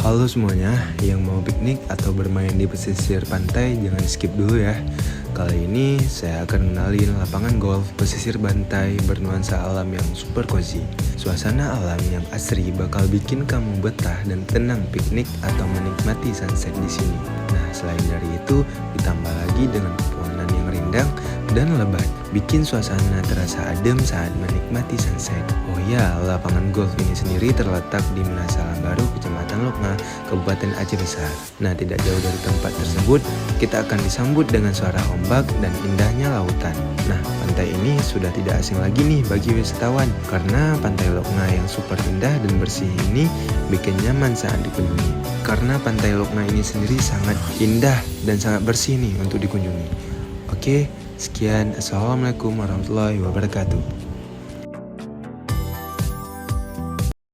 Halo semuanya, yang mau piknik atau bermain di pesisir pantai jangan skip dulu ya. Kali ini saya akan mengenalin lapangan golf pesisir pantai bernuansa alam yang super cozy. Suasana alam yang asri bakal bikin kamu betah dan tenang piknik atau menikmati sunset di sini. Nah, selain dari itu, ditambah lagi dengan pepohonan yang rindang dan lebat, bikin suasana terasa adem saat menikmati sunset. Oh ya, lapangan golf ini sendiri terletak di Menasalam Baru, Kecamatan Lokma, Kabupaten Aceh Besar. Nah, tidak jauh dari tempat tersebut, kita akan disambut dengan suara ombak dan indahnya lautan. Nah, pantai ini sudah tidak asing lagi nih bagi wisatawan, karena Pantai Lokma yang super indah dan bersih ini bikin nyaman saat dikunjungi. Karena Pantai Lokma ini sendiri sangat indah dan sangat bersih nih untuk dikunjungi. Oke, sekian. Assalamualaikum warahmatullahi wabarakatuh.